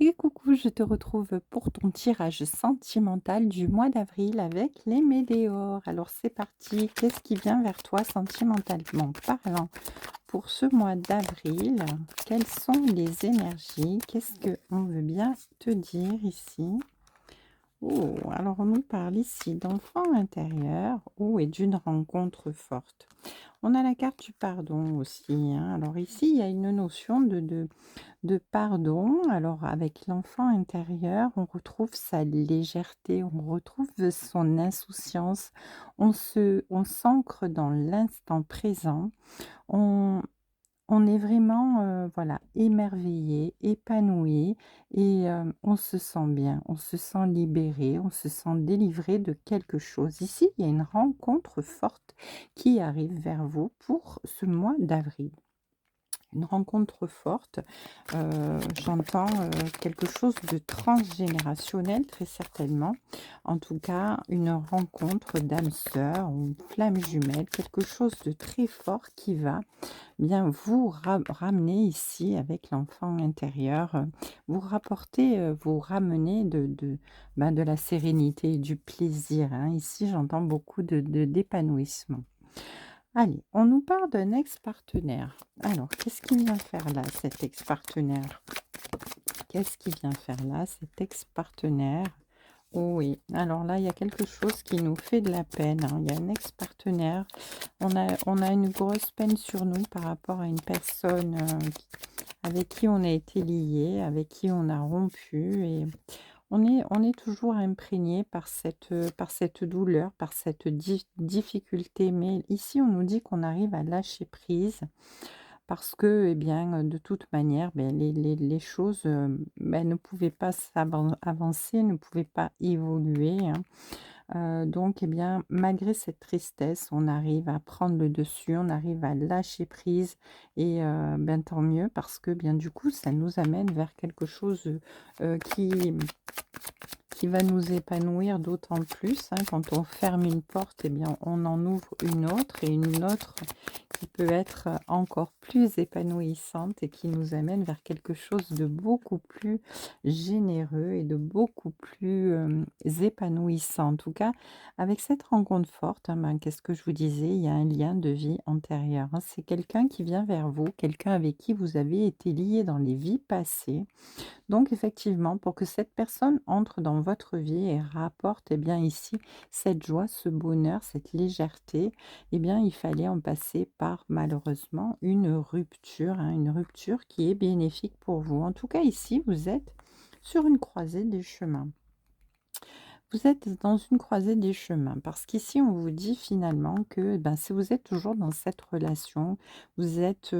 Et coucou, je te retrouve pour ton tirage sentimental du mois d'avril avec les météores. Alors c'est parti, qu'est-ce qui vient vers toi sentimentalement parlant pour ce mois d'avril? Quelles sont les énergies? Qu'est-ce que on veut bien te dire ici? Oh, alors on nous parle ici d'enfant intérieur, et d'une rencontre forte. On a la carte du pardon aussi, hein. Alors ici, il y a une notion de pardon. Alors avec l'enfant intérieur, on retrouve sa légèreté, on retrouve son insouciance, on s'ancre dans l'instant présent, on on est vraiment, voilà, émerveillé, épanoui et on se sent bien, on se sent libéré, on se sent délivré de quelque chose. Ici, il y a une rencontre forte qui arrive vers vous pour ce mois d'avril. Une rencontre forte, j'entends, quelque chose de transgénérationnel très certainement. En tout cas, une rencontre d'âmes sœurs ou une flamme jumelle, quelque chose de très fort qui va bien vous ramener ici avec l'enfant intérieur, vous rapporter, vous ramener de la sérénité et du plaisir, hein. Ici, j'entends beaucoup d'épanouissement. Allez, on nous parle d'un ex-partenaire. Alors, qu'est-ce qu'il vient faire là, cet ex-partenaire? Qu'est-ce qu'il vient faire là, cet ex-partenaire? Oh oui, alors là, il y a quelque chose qui nous fait de la peine, hein. Il y a un ex-partenaire. On a une grosse peine sur nous par rapport à une personne avec qui on a été lié, avec qui on a rompu. Et on est toujours imprégné par cette douleur, par cette difficulté, mais ici, on nous dit qu'on arrive à lâcher prise parce que, eh bien, de toute manière, beh, les choses, ne pouvaient pas avancer, ne pouvaient pas évoluer, hein. Donc, eh bien, malgré cette tristesse, on arrive à prendre le dessus, on arrive à lâcher prise et tant mieux parce que, bien, du coup, ça nous amène vers quelque chose, qui va nous épanouir d'autant plus, hein. Quand on ferme une porte, eh bien, on en ouvre une autre et une autre qui peut être encore plus épanouissante et qui nous amène vers quelque chose de beaucoup plus généreux et de beaucoup plus épanouissant. En tout cas, avec cette rencontre forte, hein, qu'est-ce que je vous disais, il y a un lien de vie antérieure, hein. C'est quelqu'un qui vient vers vous, quelqu'un avec qui vous avez été lié dans les vies passées. Donc effectivement, pour que cette personne entre dans votre vie et rapporte, eh bien ici, cette joie, ce bonheur, cette légèreté, eh bien il fallait en passer par malheureusement une rupture, hein, une rupture qui est bénéfique pour vous. En tout cas, ici, vous êtes sur une croisée des chemins. Vous êtes dans une croisée des chemins parce qu'ici, on vous dit finalement que ben, si vous êtes toujours dans cette relation, vous êtes,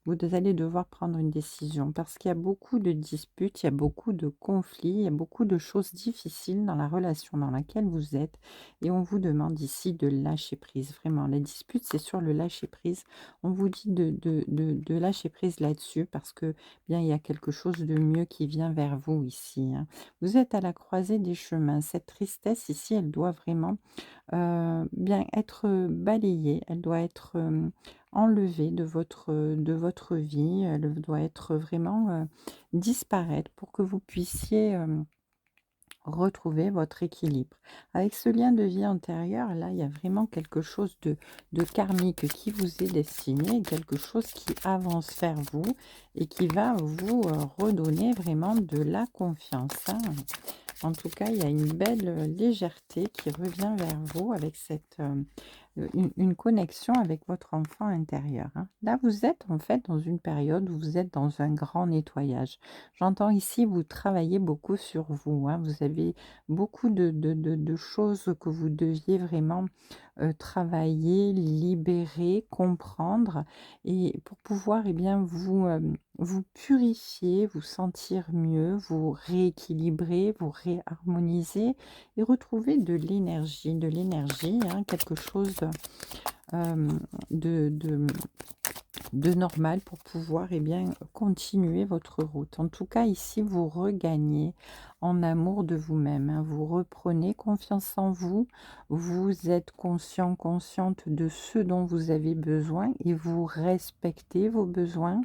vous allez devoir prendre une décision parce qu'il y a beaucoup de disputes, il y a beaucoup de conflits, il y a beaucoup de choses difficiles dans la relation dans laquelle vous êtes et on vous demande ici de lâcher prise. Vraiment, la dispute, c'est sur le lâcher prise. On vous dit de lâcher prise là-dessus parce que bien, il y a quelque chose de mieux qui vient vers vous ici, hein. Vous êtes à la croisée des chemins. Cette tristesse ici, elle doit vraiment, bien être, balayée. Elle doit être, enlevée de votre vie. Elle doit être vraiment, disparaître pour que vous puissiez, retrouver votre équilibre. Avec ce lien de vie antérieur, là, il y a vraiment quelque chose de karmique qui vous est destiné, quelque chose qui avance vers vous et qui va vous, redonner vraiment de la confiance, hein. En tout cas, il y a une belle, légèreté qui revient vers vous avec cette, une connexion avec votre enfant intérieur, hein. Là, vous êtes en fait dans une période où vous êtes dans un grand nettoyage. J'entends ici, vous travaillez beaucoup sur vous, hein. Vous avez beaucoup de choses que vous deviez vraiment, travailler, libérer, comprendre et pour pouvoir, eh bien, vous, vous purifier, vous sentir mieux, vous rééquilibrer, vous réharmoniser et retrouver de l'énergie, hein, quelque chose, de de normal pour pouvoir, eh bien, continuer votre route. En tout cas, ici, vous regagnez en amour de vous-même, hein. Vous reprenez confiance en vous, vous êtes conscient, consciente de ce dont vous avez besoin et vous respectez vos besoins.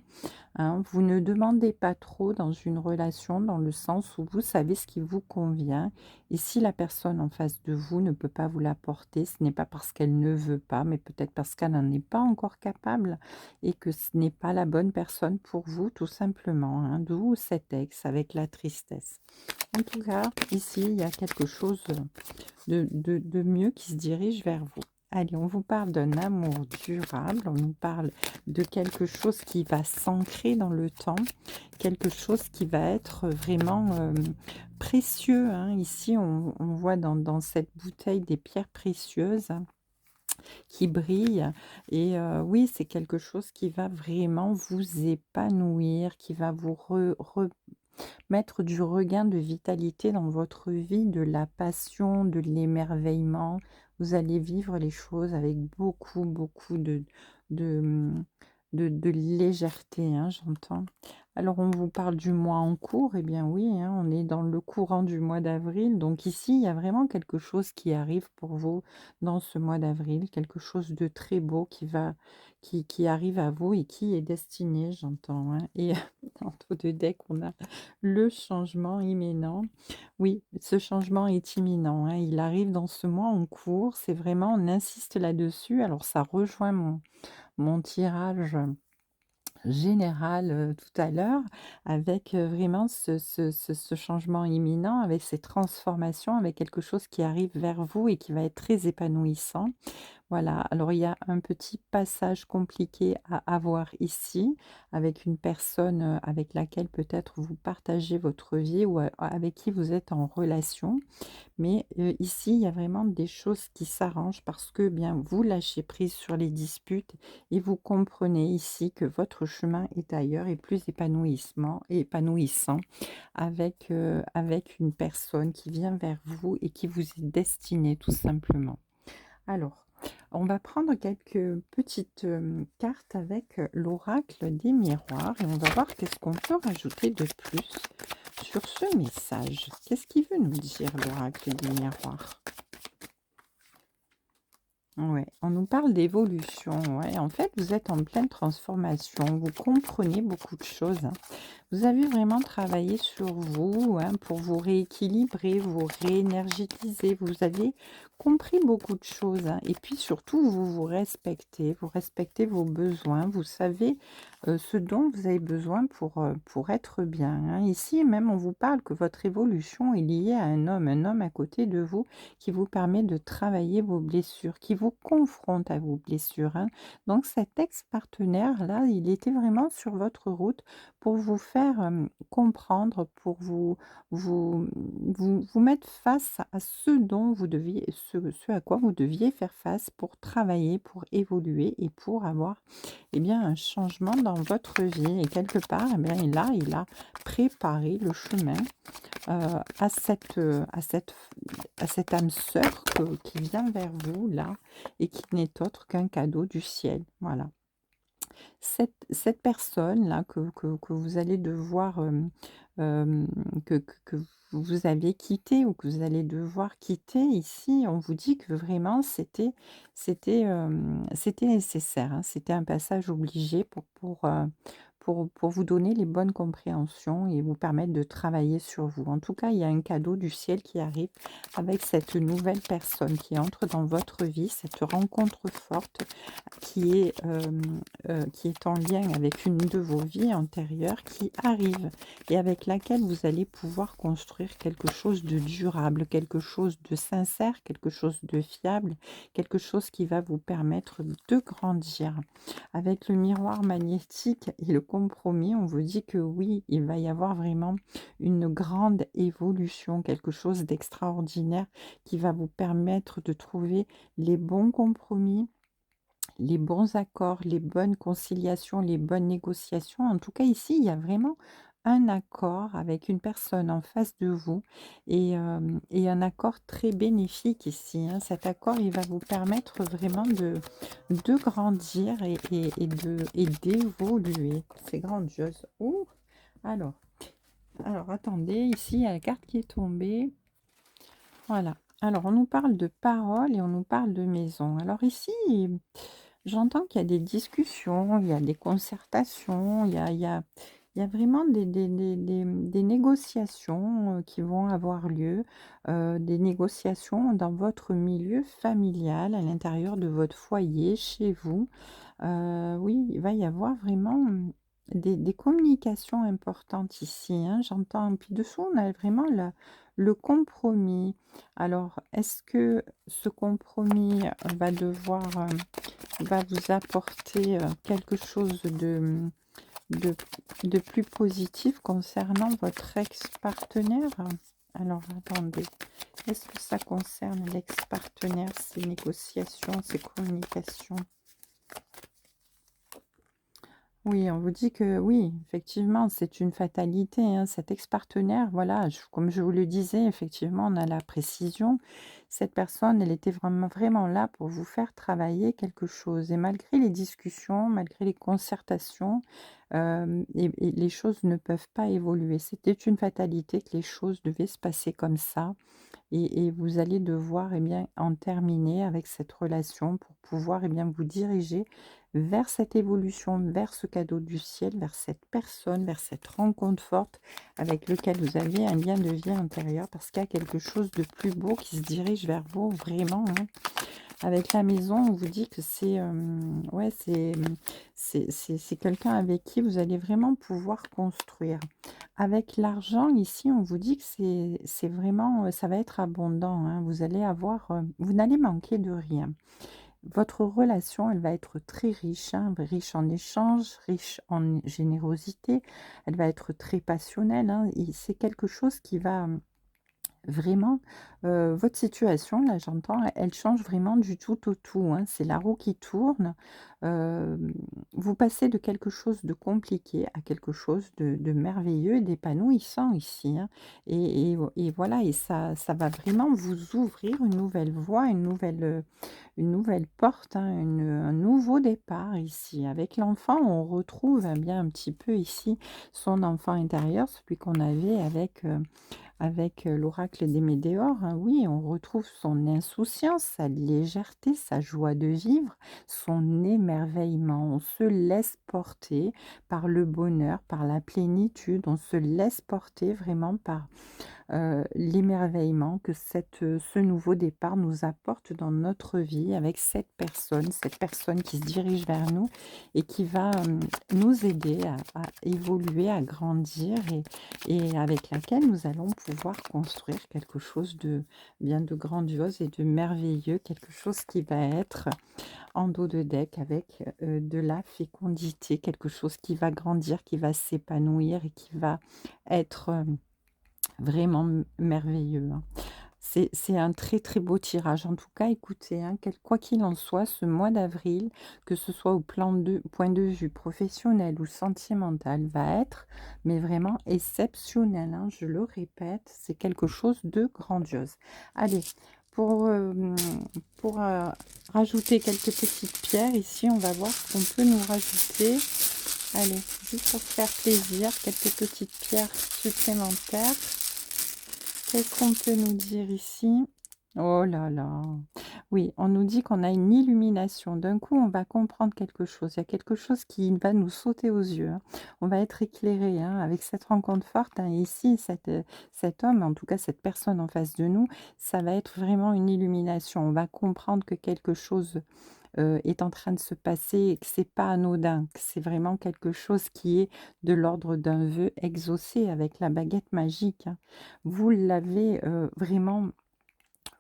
Hein, vous ne demandez pas trop dans une relation, dans le sens où vous savez ce qui vous convient. Et si la personne en face de vous ne peut pas vous l'apporter, ce n'est pas parce qu'elle ne veut pas, mais peut-être parce qu'elle n'en est pas encore capable et que ce n'est pas la bonne personne pour vous, tout simplement. Hein. D'où cet ex avec la tristesse. En tout cas, ici, il y a quelque chose de mieux qui se dirige vers vous. Allez, on vous parle d'un amour durable, on nous parle de quelque chose qui va s'ancrer dans le temps, quelque chose qui va être vraiment précieux. Hein. Ici, on voit dans cette bouteille des pierres précieuses, hein, qui brillent. Et oui, c'est quelque chose qui va vraiment vous épanouir, qui va vous mettre du regain de vitalité dans votre vie, de la passion, de l'émerveillement. Vous allez vivre les choses avec beaucoup, beaucoup de, mmh, de légèreté, hein, j'entends. Alors, on vous parle du mois en cours. Eh bien oui, hein, on est dans le courant du mois d'avril. Donc ici, il y a vraiment quelque chose qui arrive pour vous dans ce mois d'avril, quelque chose de très beau qui arrive à vous et qui est destiné, j'entends. Hein. Et dans tous deux decks, on a le changement imminent. Oui, ce changement est imminent, hein, il arrive dans ce mois en cours, c'est vraiment on insiste là-dessus. Alors ça rejoint mon tirage général, tout à l'heure avec, vraiment ce changement imminent, avec ces transformations, avec quelque chose qui arrive vers vous et qui va être très épanouissant. Voilà, alors il y a un petit passage compliqué à avoir ici, avec une personne, avec laquelle peut-être vous partagez votre vie ou avec qui vous êtes en relation. Mais, ici, il y a vraiment des choses qui s'arrangent parce que, bien, vous lâchez prise sur les disputes et vous comprenez ici que votre chemin est ailleurs et plus épanouissant avec une personne qui vient vers vous et qui vous est destinée tout simplement. Alors, on va prendre quelques petites, cartes avec, l'oracle des miroirs et on va voir qu'est-ce qu'on peut rajouter de plus sur ce message. Qu'est-ce qu'il veut nous dire l'oracle des miroirs? Ouais, on nous parle d'évolution, ouais. En fait, vous êtes en pleine transformation, vous comprenez beaucoup de choses, hein. Vous avez vraiment travaillé sur vous, hein, pour vous rééquilibrer, vous réénergétiser. Vous avez compris beaucoup de choses, hein. Et puis surtout, vous respectez vos besoins, vous savez ce dont vous avez besoin pour être bien. Hein. Ici, même, on vous parle que votre évolution est liée à un homme à côté de vous qui vous permet de travailler vos blessures, qui vous confronte à vos blessures. Hein. Donc cet ex-partenaire-là, il était vraiment sur votre route pour vous faire comprendre, pour vous mettre face à ce dont vous deviez, ce à quoi vous deviez faire face pour travailler, pour évoluer et pour avoir eh bien, un changement dans votre vie. Et quelque part, eh bien, là, il a préparé le chemin à cette âme sœur qui vient vers vous là et qui n'est autre qu'un cadeau du ciel. Voilà. Cette personne-là que vous allez devoir, hem, que vous aviez quitté ou que vous allez devoir quitter ici, on vous dit que vraiment c'était nécessaire, hein. C'était un passage obligé pour vous donner les bonnes compréhensions et vous permettre de travailler sur vous. En tout cas, il y a un cadeau du ciel qui arrive avec cette nouvelle personne qui entre dans votre vie, cette rencontre forte qui est en lien avec une de vos vies antérieures qui arrive et avec laquelle vous allez pouvoir construire quelque chose de durable, quelque chose de sincère, quelque chose de fiable, quelque chose qui va vous permettre de grandir. Avec le miroir magnétique et le compromis, on vous dit que oui, il va y avoir vraiment une grande évolution, quelque chose d'extraordinaire qui va vous permettre de trouver les bons compromis, les bons accords, les bonnes conciliations, les bonnes négociations. En tout cas, ici, il y a vraiment un accord avec une personne en face de vous et un accord très bénéfique ici, hein. Cet accord, il va vous permettre vraiment de grandir et d'évoluer. C'est grandiose. Ouh! Alors alors attendez, ici, il y a la carte qui est tombée. Voilà. Alors on nous parle de paroles et on nous parle de maison. Alors ici, j'entends qu'il y a des discussions, il y a des concertations, il y a vraiment des négociations qui vont avoir lieu, des négociations dans votre milieu familial, à l'intérieur de votre foyer, chez vous. Oui, il va y avoir vraiment, des communications importantes ici, hein, j'entends. Puis dessous, on a vraiment le compromis. Alors, est-ce que ce compromis va vous apporter, quelque chose de de plus positif concernant votre ex-partenaire? Alors attendez, est-ce que ça concerne l'ex-partenaire, ces négociations, ces communications? Oui, on vous dit que oui, effectivement, c'est une fatalité, hein. Cet ex-partenaire, voilà, comme je vous le disais, effectivement, on a la précision. Cette personne, elle était vraiment, vraiment là pour vous faire travailler quelque chose. Et malgré les discussions, malgré les concertations, et les choses ne peuvent pas évoluer. C'était une fatalité que les choses devaient se passer comme ça. Et vous allez devoir, eh bien, en terminer avec cette relation pour pouvoir, eh bien, vous diriger vers cette évolution, vers ce cadeau du ciel, vers cette personne, vers cette rencontre forte avec lequel vous avez un lien de vie intérieur parce qu'il y a quelque chose de plus beau qui se dirige vers vous vraiment, hein. Avec la maison, on vous dit que c'est, ouais, c'est quelqu'un avec qui vous allez vraiment pouvoir construire. Avec l'argent, ici, on vous dit que c'est vraiment, ça va être abondant, hein. Vous allez avoir, vous n'allez manquer de rien. Votre relation, elle va être très riche, hein, riche en échanges, riche en générosité. Elle va être très passionnelle, hein, et c'est quelque chose qui va vraiment, votre situation, là, j'entends, elle change vraiment du tout au tout, hein. C'est la roue qui tourne. Hem, Vous passez de quelque chose de compliqué à quelque chose de merveilleux et d'épanouissant ici, hein. Et voilà, et ça va vraiment vous ouvrir une nouvelle voie, une nouvelle porte, hein, un nouveau départ ici. Avec l'enfant, on retrouve, bien, un petit peu ici son enfant intérieur, celui qu'on avait avec, l'oracle des Médéors, hein. Oui, on retrouve son insouciance, sa légèreté, sa joie de vivre, son émerveillement. On se laisse porter par le bonheur, par la plénitude, on se laisse porter vraiment par l'émerveillement que ce nouveau départ nous apporte dans notre vie avec cette personne qui se dirige vers nous et qui va, nous aider à évoluer, à grandir et avec laquelle nous allons pouvoir construire quelque chose de bien de grandiose et de merveilleux, quelque chose qui va être en dos de deck avec, de la fécondité, quelque chose qui va grandir, qui va s'épanouir et qui va être, vraiment merveilleux, hein. C'est un très, très beau tirage. En tout cas, écoutez, hein, quoi qu'il en soit, ce mois d'avril, que ce soit au point de vue professionnel ou sentimental, va être, mais vraiment exceptionnel, hein. Je le répète, c'est quelque chose de grandiose. Allez, pour, pour, rajouter quelques petites pierres, ici, on va voir ce qu'on peut nous rajouter. Allez, juste pour faire plaisir, quelques petites pierres supplémentaires. Qu'est-ce qu'on peut nous dire ici? Oh là là! Oui, on nous dit qu'on a une illumination. D'un coup, on va comprendre quelque chose. Il y a quelque chose qui va nous sauter aux yeux, hein. On va être éclairé, hein, avec cette rencontre forte, hein. Ici, cet homme, en tout cas cette personne en face de nous, ça va être vraiment une illumination. On va comprendre que quelque chose est en train de se passer et que c'est pas anodin, que c'est vraiment quelque chose qui est de l'ordre d'un vœu exaucé avec la baguette magique, hein. Vous l'avez, vraiment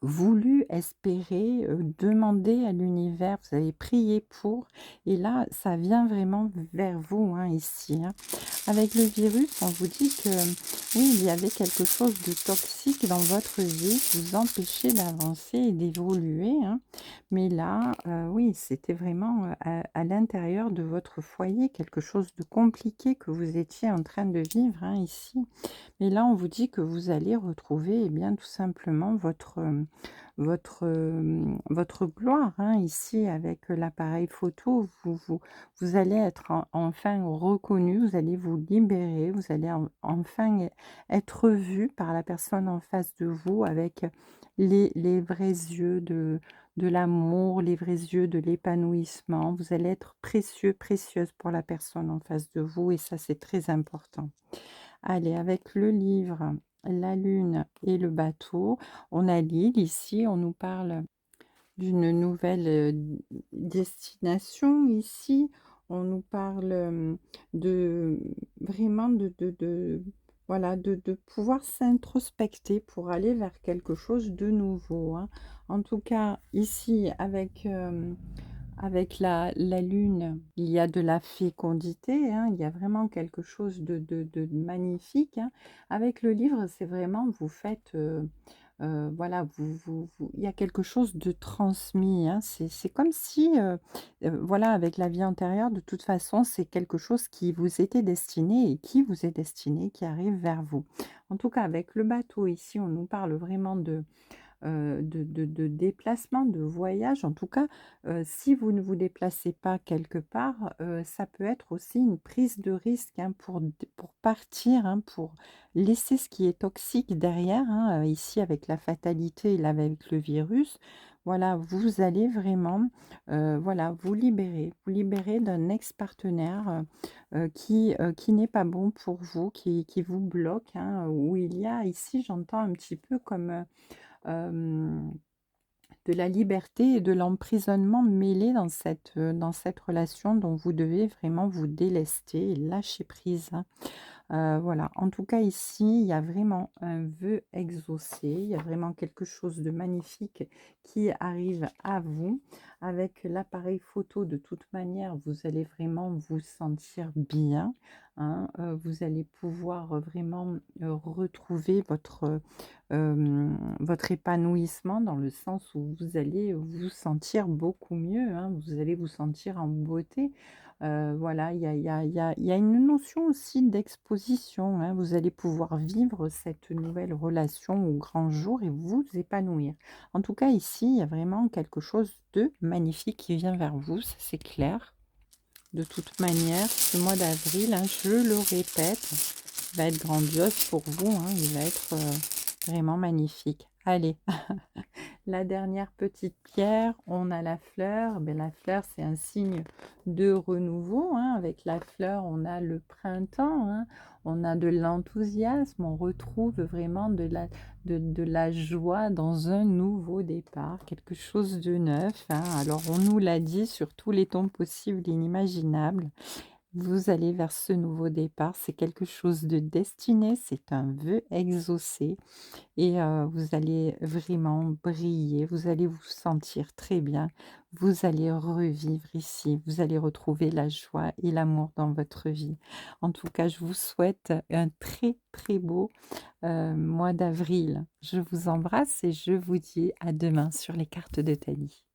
voulu, espéré, demandé à l'univers, vous avez prié pour et là, ça vient vraiment vers vous, hein, ici, hein. Avec le virus, on vous dit que oui, il y avait quelque chose de toxique dans votre vie qui vous empêchait d'avancer et d'évoluer, hein. Mais là, oui, c'était vraiment, à l'intérieur de votre foyer, quelque chose de compliqué que vous étiez en train de vivre, hein, ici. Mais là, on vous dit que vous allez retrouver, eh bien, tout simplement votre gloire, hein, ici avec l'appareil photo. Vous allez être enfin reconnu, vous allez vous libérer, vous allez enfin être vu par la personne en face de vous avec les vrais yeux de l'amour, les vrais yeux de l'épanouissement. Vous allez être précieux, précieuse pour la personne en face de vous et ça, c'est très important. Allez, avec le livre, la lune et le bateau, on a l'île ici, on nous parle d'une nouvelle, destination ici. On nous parle, de vraiment de voilà, de pouvoir s'introspecter pour aller vers quelque chose de nouveau, hein. En tout cas, ici avec la lune, il y a de la fécondité, hein, il y a vraiment quelque chose de magnifique, hein. Avec le livre, c'est vraiment vous faites, voilà, il y a quelque chose de transmis, hein. C'est comme si, voilà, avec la vie antérieure, de toute façon, c'est quelque chose qui vous était destiné et qui vous est destiné, qui arrive vers vous. En tout cas, avec le bateau ici, on nous parle vraiment de déplacement, de voyage. En tout cas, si vous ne vous déplacez pas quelque part, ça peut être aussi une prise de risque, hein, pour partir, hein, pour laisser ce qui est toxique derrière, hein, ici avec la fatalité et là avec le virus. Voilà, vous allez vraiment, voilà, vous libérer d'un ex-partenaire, qui n'est pas bon pour vous, qui vous bloque, hein, où il y a ici, j'entends un petit peu comme, hem, de la liberté et de l'emprisonnement mêlés dans cette relation dont vous devez vraiment vous délester et lâcher prise, hein. Voilà, en tout cas ici, il y a vraiment un vœu exaucé, il y a vraiment quelque chose de magnifique qui arrive à vous. Avec l'appareil photo, de toute manière, vous allez vraiment vous sentir bien, hein, vous allez pouvoir, vraiment, retrouver votre épanouissement dans le sens où vous allez vous sentir beaucoup mieux, hein, vous allez vous sentir en beauté. Voilà, il y a une notion aussi d'exposition, hein. Vous allez pouvoir vivre cette nouvelle relation au grand jour et vous épanouir. En tout cas, ici, il y a vraiment quelque chose de magnifique qui vient vers vous, ça c'est clair. De toute manière, ce mois d'avril, hein, je le répète, va être grandiose pour vous, hein, il va être vraiment magnifique. Allez, la dernière petite pierre, on a la fleur. Ben, la fleur, c'est un signe de renouveau, hein. Avec la fleur, on a le printemps, hein. On a de l'enthousiasme, on retrouve vraiment de la joie dans un nouveau départ, quelque chose de neuf, hein. Alors, on nous l'a dit sur tous les tons possibles, inimaginables. Vous allez vers ce nouveau départ, c'est quelque chose de destiné, c'est un vœu exaucé. Et vous allez vraiment briller, vous allez vous sentir très bien, vous allez revivre ici, vous allez retrouver la joie et l'amour dans votre vie. En tout cas, je vous souhaite un très, très beau, mois d'avril. Je vous embrasse et je vous dis à demain sur les cartes de Thalie.